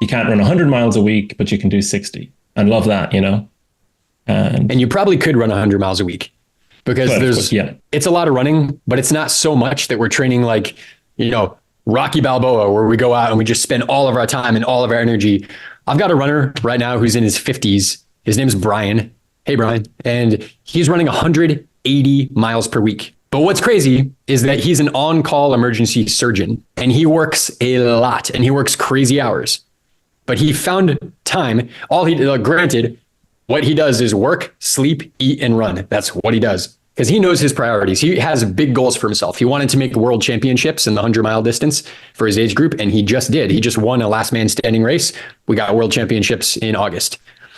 you can't run 100 miles a week, but you can do 60 and love that, you know? And you probably could run 100 miles a week because it's a lot of running, but it's not so much that we're training like, Rocky Balboa, where we go out and we just spend all of our time and all of our energy. I've got a runner right now who's in his 50s. His name's Brian. Hey, Brian. And he's running 180 miles per week. But what's crazy is that he's an on-call emergency surgeon and he works a lot and he works crazy hours. But he found time. Granted, what he does is work, sleep, eat, and run. That's what he does because he knows his priorities. He has big goals for himself. He wanted to make world championships in the 100-mile distance for his age group, and he just did. He just won a last man standing race. We got world championships in August.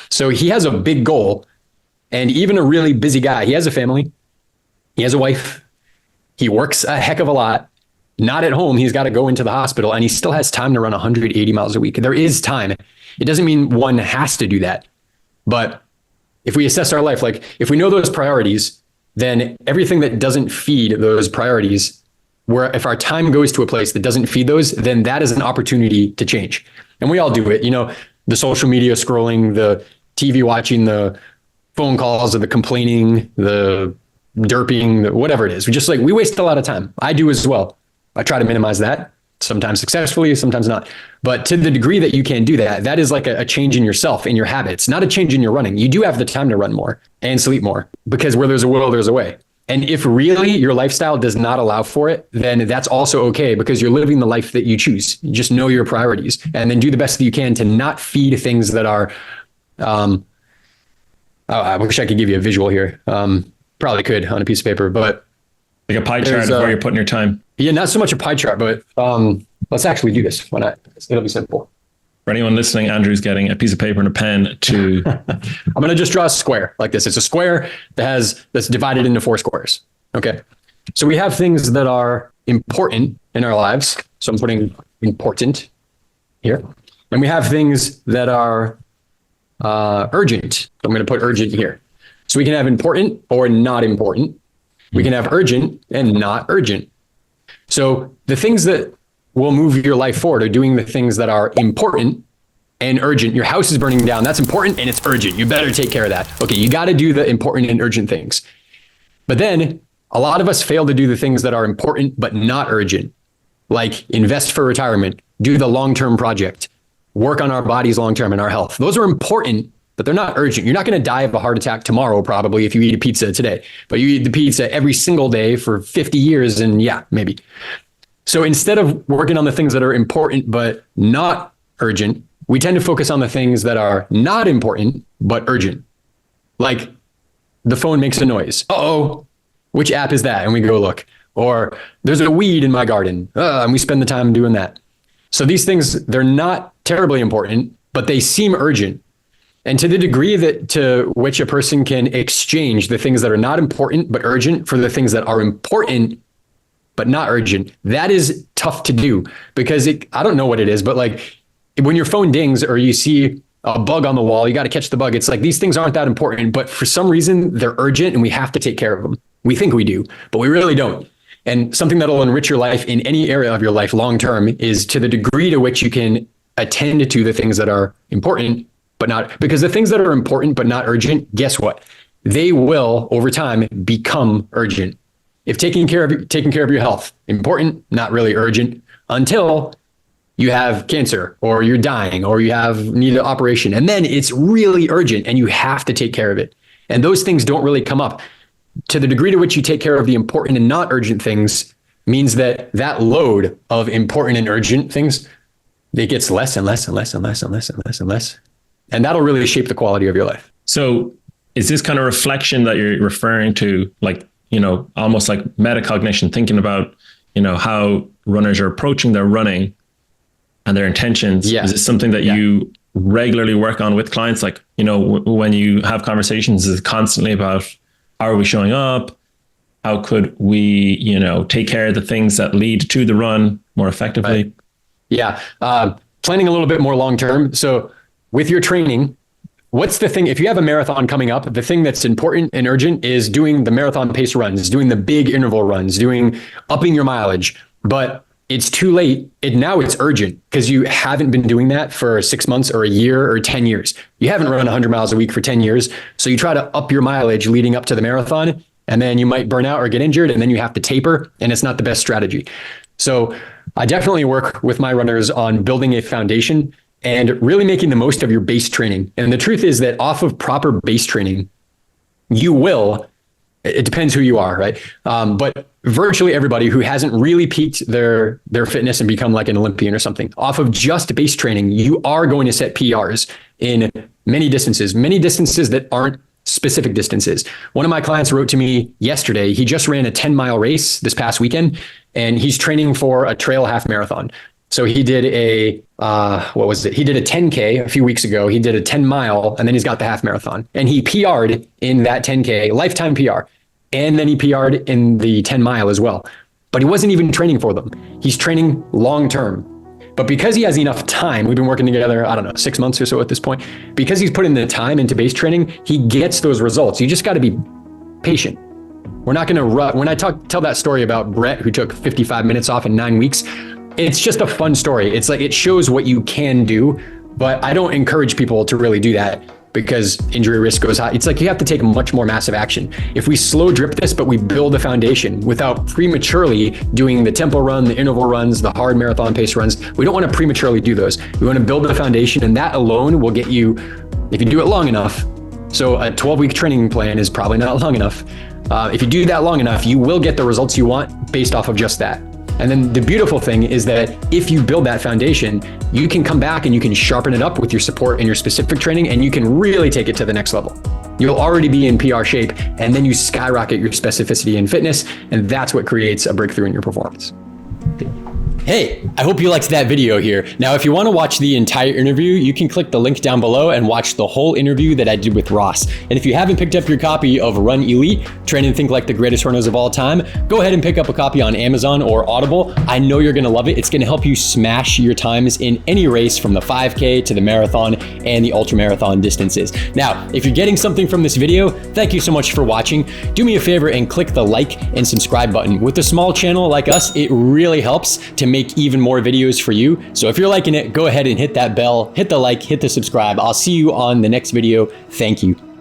So he has a big goal, and even a really busy guy. He has a family. He has a wife. He works a heck of a lot. Not at home. He's got to go into the hospital, and he still has time to run 180 miles a week. There is time. It doesn't mean one has to do that. But if we assess our life, like if we know those priorities, then everything that doesn't feed those priorities, where if our time goes to a place that doesn't feed those, then that is an opportunity to change. And we all do it, the social media scrolling, the TV watching, the phone calls, or the complaining, the derping, whatever it is. We waste a lot of time. I do as well. I try to minimize that, sometimes successfully, sometimes not. But to the degree that you can do that, that is like a change in yourself, in your habits, not a change in your running. You do have the time to run more and sleep more because where there's a will, there's a way. And if really your lifestyle does not allow for it, then that's also okay because you're living the life that you choose. You just know your priorities and then do the best that you can to not feed things that are, I wish I could give you a visual here. Probably could on a piece of paper, but like a pie chart of where you're putting your time. Yeah, not so much a pie chart, but let's actually do this. Why not? It'll be simple. For anyone listening, Andrew's getting a piece of paper and a pen to... I'm going to just draw a square like this. It's a square that's divided into 4 squares. Okay. So we have things that are important in our lives. So I'm putting important here. And we have things that are urgent. So I'm going to put urgent here. So we can have important or not important. We can have urgent and not urgent. So the things that will move your life forward are doing the things that are important and urgent. Your house is burning down. That's important and it's urgent. You better take care of that. Okay, you got to do the important and urgent things. But then a lot of us fail to do the things that are important but not urgent, like invest for retirement, do the long-term project, work on our bodies long-term and our health. Those are important, but they're not urgent. You're not going to die of a heart attack tomorrow, probably, if you eat a pizza today. But you eat the pizza every single day for 50 years, and yeah, maybe. So instead of working on the things that are important but not urgent, we tend to focus on the things that are not important but urgent. Like the phone makes a noise. Uh-oh, which app is that? And we go look. Or there's a weed in my garden. And we spend the time doing that. So these things, they're not terribly important, but they seem urgent. And to the degree that to which a person can exchange the things that are not important but urgent for the things that are important but not urgent, that is tough to do because I don't know what it is, but like when your phone dings or you see a bug on the wall, you got to catch the bug. It's like these things aren't that important, but for some reason they're urgent and we have to take care of them. We think we do, but we really don't. And something that'll enrich your life in any area of your life long term is to the degree to which you can attend to the things that are important but not, because the things that are important but not urgent, guess what? They will over time become urgent. If taking care of your health, important, not really urgent, until you have cancer or you're dying or you need an operation, and then it's really urgent and you have to take care of it. And those things don't really come up. To the degree to which you take care of the important and not urgent things means that load of important and urgent things, it gets less and less and less and less and less and less and less. And that'll really shape the quality of your life. So is this kind of reflection that you're referring to, like, almost like metacognition, thinking about, how runners are approaching their running and their intentions? Yeah. Is this something that you regularly work on with clients? Like, when you have conversations, is it constantly about how are we showing up? How could we, take care of the things that lead to the run more effectively? Right. Yeah. Planning a little bit more long-term. So with your training, what's the thing, if you have a marathon coming up, the thing that's important and urgent is doing the marathon pace runs, doing the big interval runs, upping your mileage. But it's too late. Now it's urgent because you haven't been doing that for 6 months or a year or 10 years. You haven't run 100 miles a week for 10 years. So you try to up your mileage leading up to the marathon, and then you might burn out or get injured, and then you have to taper, and it's not the best strategy. So I definitely work with my runners on building a foundation and really making the most of your base training. And the truth is that off of proper base training, it depends who you are, right? But virtually everybody who hasn't really peaked their fitness and become like an Olympian or something, off of just base training, you are going to set PRs in many distances that aren't specific distances. One of my clients wrote to me yesterday. He just ran a 10-mile race this past weekend, and he's training for a trail half marathon. So he did a, He did a 10K a few weeks ago. He did a 10-mile, and then he's got the half marathon. And he PR'd in that 10K, lifetime PR. And then he PR'd in the 10-mile as well. But he wasn't even training for them. He's training long-term. But because he has enough time, we've been working together, 6 months or so at this point, because he's putting the time into base training, he gets those results. You just got to be patient. We're not going to run. When I tell that story about Brett, who took 55 minutes off in 9 weeks, it's just a fun story. It's like, it shows what you can do, but I don't encourage people to really do that because injury risk goes high. It's like you have to take much more massive action. If we slow drip this, but we build a foundation without prematurely doing the tempo run, the interval runs, the hard marathon pace runs, we don't want to prematurely do those. We want to build the foundation, and that alone will get you, if you do it long enough. So a 12-week training plan is probably not long enough. If you do that long enough, you will get the results you want based off of just that. And then the beautiful thing is that if you build that foundation, you can come back and you can sharpen it up with your support and your specific training, and you can really take it to the next level. You'll already be in PR shape, and then you skyrocket your specificity and fitness, and that's what creates a breakthrough in your performance. Hey, I hope you liked that video here. Now, if you want to watch the entire interview, you can click the link down below and watch the whole interview that I did with Ross. And if you haven't picked up your copy of Run Elite, Train and Think Like the Greatest Runners of All Time, go ahead and pick up a copy on Amazon or Audible. I know you're going to love it. It's going to help you smash your times in any race from the 5K to the marathon and the ultra marathon distances. Now, if you're getting something from this video, thank you so much for watching. Do me a favor and click the like and subscribe button. With a small channel like us, it really helps to make even more videos for you. So if you're liking it, go ahead and hit that bell, hit the like, hit the subscribe. I'll see you on the next video. Thank you.